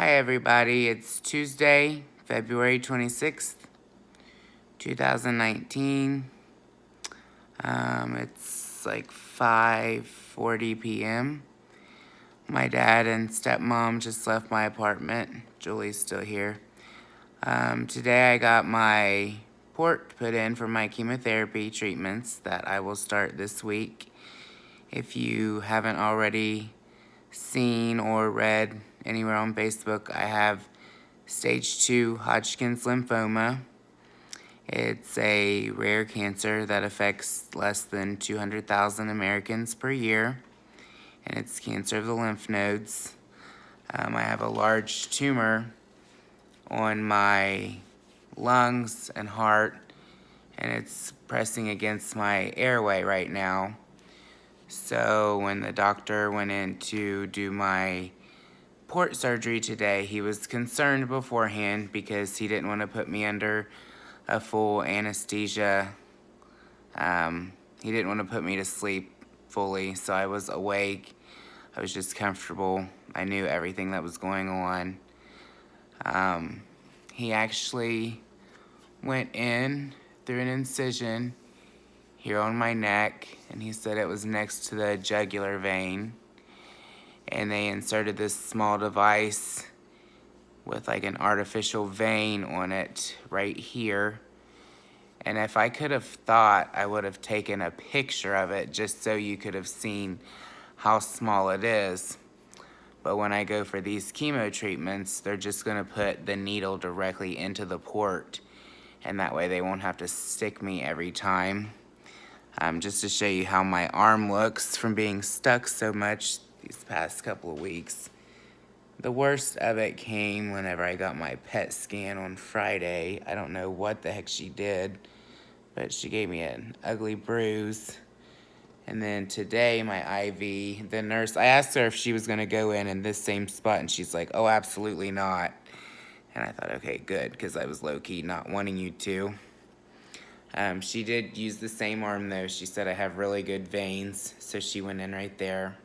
Hi everybody, it's Tuesday, February 26th, 2019. It's like 5:40 p.m. My dad and stepmom just left my apartment. Julie's still here. Today I got my port put in for my chemotherapy treatments that I will start this week. If you haven't already seen or read anywhere on Facebook, I have stage 2 Hodgkin's lymphoma. It's a rare cancer that affects less than 200,000 Americans per year, and it's cancer of the lymph nodes. I have a large tumor on my lungs and heart, and it's pressing against my airway right now. So when the doctor went in to do my port surgery today, he was concerned beforehand because he didn't want to put me under a full anesthesia. He didn't want to put me to sleep fully, so I was awake. I was just comfortable. I knew everything that was going on. He actually went in through an incision here on my neck, and he said it was next to the jugular vein. And they inserted this small device with like an artificial vein on it right here. And if I could have thought, I would have taken a picture of it just so you could have seen how small it is. But when I go for these chemo treatments, they're just gonna put the needle directly into the port, and that way they won't have to stick me every time. Just to show you how my arm looks from being stuck so much these past couple of weeks. The worst of it came whenever I got my PET scan on Friday. I don't know what the heck she did, but she gave me an ugly bruise. And then today, my IV, the nurse, I asked her if she was gonna go in this same spot, and she's like, oh, absolutely not. And I thought, okay, good, because I was low-key not wanting you to. She did use the same arm though. She said I have really good veins, so she went in right there.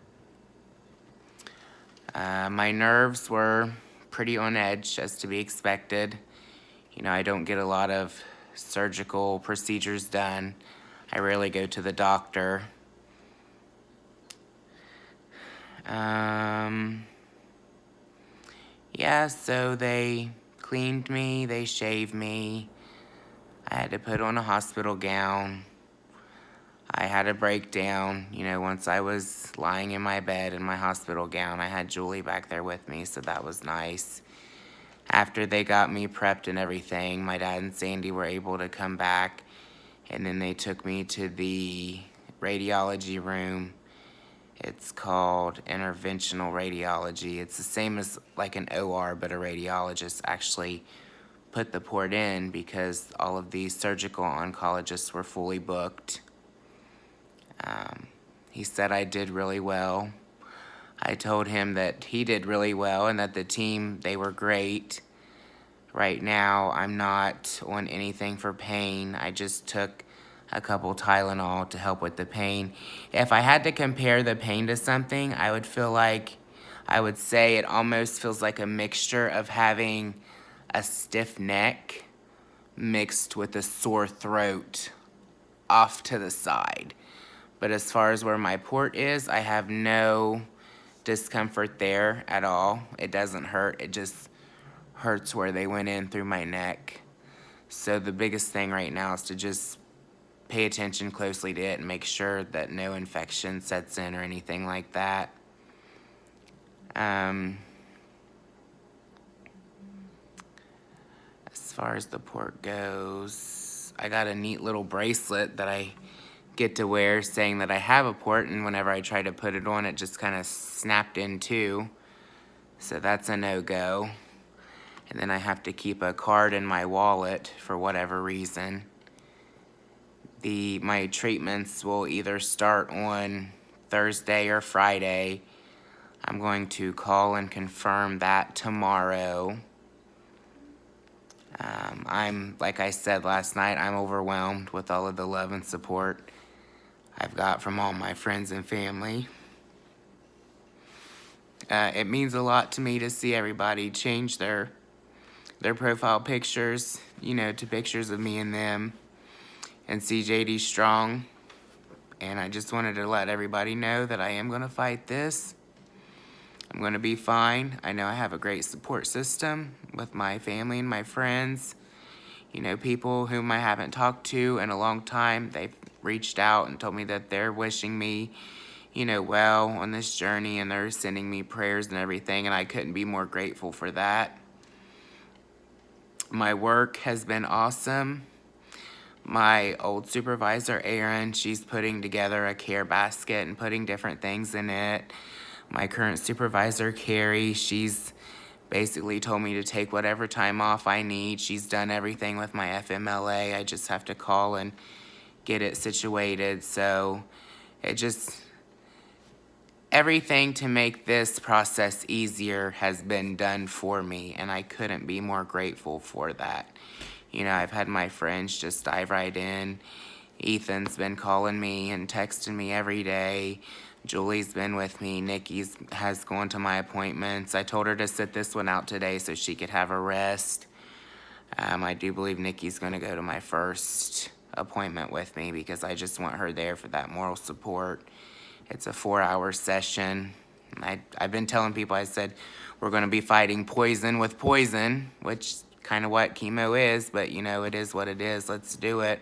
My nerves were pretty on edge, as to be expected. You know, I don't get a lot of surgical procedures done. I rarely go to the doctor. Yeah, so they cleaned me, they shaved me. I had to put on a hospital gown. I had a breakdown, you know, once I was lying in my bed in my hospital gown. I had Julie back there with me, so that was nice. After they got me prepped and everything, my dad and Sandy were able to come back, and then they took me to the radiology room. It's called interventional radiology. It's the same as like an OR, but a radiologist actually put the port in because all of these surgical oncologists were fully booked. He said I did really well. I told him that he did really well and that the team, they were great. Right now, I'm not on anything for pain. I just took a couple Tylenol to help with the pain. If I had to compare the pain to something, I would say it almost feels like a mixture of having a stiff neck mixed with a sore throat off to the side. But as far as where my port is, I have no discomfort there at all. It doesn't hurt. It just hurts where they went in through my neck. So the biggest thing right now is to just pay attention closely to it and make sure that no infection sets in or anything like that. As far as the port goes, I got a neat little bracelet that I get to wear saying that I have a port, and whenever I try to put it on, it just kind of snapped in two. So that's a no-go. And then I have to keep a card in my wallet for whatever reason. My treatments will either start on Thursday or Friday. I'm going to call and confirm that tomorrow. Like I said last night, I'm overwhelmed with all of the love and support I've got from all my friends and family. It means a lot to me to see everybody change their profile pictures, you know, to pictures of me and them, and see JD strong. And I just wanted to let everybody know that I am going to fight this. I'm going to be fine. I know I have a great support system with my family and my friends. You know, people whom I haven't talked to in a long time, they've reached out and told me that they're wishing me, you know, well on this journey, and they're sending me prayers and everything, and I couldn't be more grateful for that. My work has been awesome. My old supervisor, Erin, she's putting together a care basket and putting different things in it. My current supervisor, Carrie, she's basically told me to take whatever time off I need. She's done everything with my FMLA. I just have to call and get it situated. So it just, everything to make this process easier has been done for me, and I couldn't be more grateful for that. You know, I've had my friends just dive right in. Ethan's been calling me and texting me every day. Julie's been with me. Nikki's has gone to my appointments. I told her to sit this one out today so she could have a rest. I do believe Nikki's going to go to my first appointment with me because I just want her there for that moral support. It's a 4-hour session. I've been telling people, I said, we're going to be fighting poison with poison, which kind of what chemo is, but you know, it is what it is. Let's do it.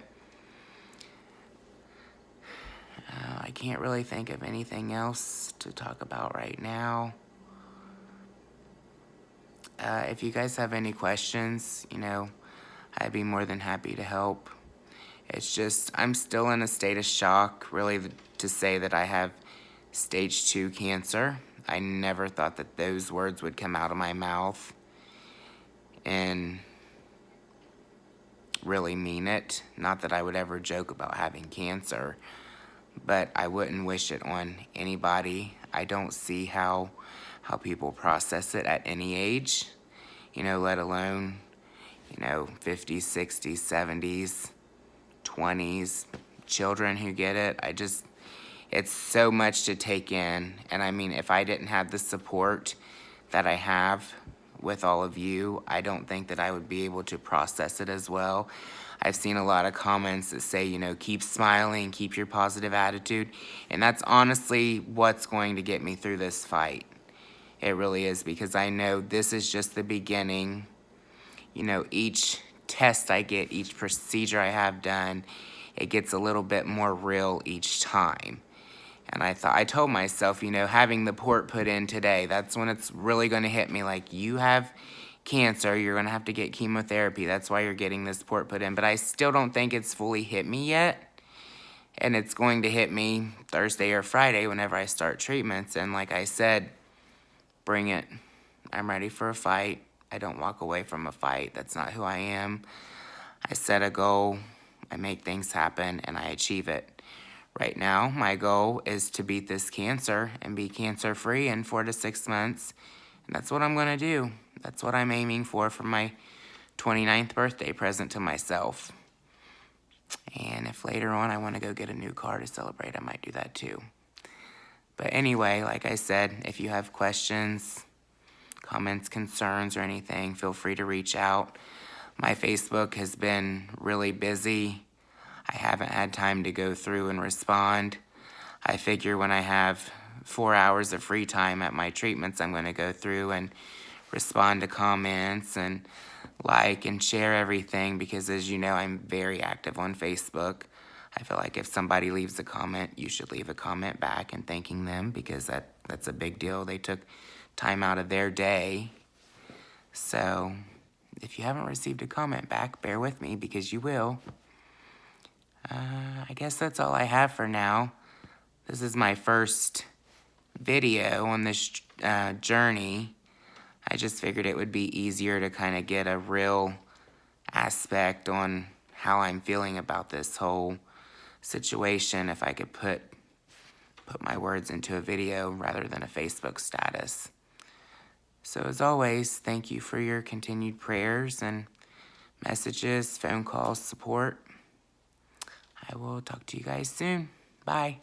I can't really think of anything else to talk about right now. If you guys have any questions, you know, I'd be more than happy to help. It's just, I'm still in a state of shock, really, to say that I have stage 2 cancer. I never thought that those words would come out of my mouth and really mean it. Not that I would ever joke about having cancer, but I wouldn't wish it on anybody. I don't see how people process it at any age, you know, let alone, you know, 50s, 60s, 70s, 20s, children who get it. It's so much to take in. And I mean, if I didn't have the support that I have with all of you, I don't think that I would be able to process it as well. I've seen a lot of comments that say, you know, keep smiling, keep your positive attitude. And that's honestly what's going to get me through this fight. It really is, because I know this is just the beginning. You know, each test I get, each procedure I have done, it gets a little bit more real each time. And I told myself, you know, having the port put in today, that's when it's really going to hit me. Like, you have cancer, you're going to have to get chemotherapy. That's why you're getting this port put in. But I still don't think it's fully hit me yet. And it's going to hit me Thursday or Friday whenever I start treatments. And like I said, bring it. I'm ready for a fight. I don't walk away from a fight. That's not who I am. I set a goal, I make things happen, and I achieve it. Right now, my goal is to beat this cancer and be cancer-free in 4 to 6 months. And that's what I'm going to do. That's what I'm aiming for my 29th birthday present to myself. And if later on I want to go get a new car to celebrate, I might do that too. But anyway, like I said, if you have questions, comments, concerns, or anything, feel free to reach out. My Facebook has been really busy. I haven't had time to go through and respond. I figure when I have 4 hours of free time at my treatments, I'm going to go through and respond to comments and like and share everything, because as you know, I'm very active on Facebook. I feel like if somebody leaves a comment, you should leave a comment back and thanking them, because that's a big deal. They took time out of their day. So if you haven't received a comment back, bear with me, because you will. I guess that's all I have for now. This is my first video on this journey. I just figured it would be easier to kind of get a real aspect on how I'm feeling about this whole situation if I could put my words into a video rather than a Facebook status. So as always, thank you for your continued prayers and messages, phone calls, support. I will talk to you guys soon. Bye.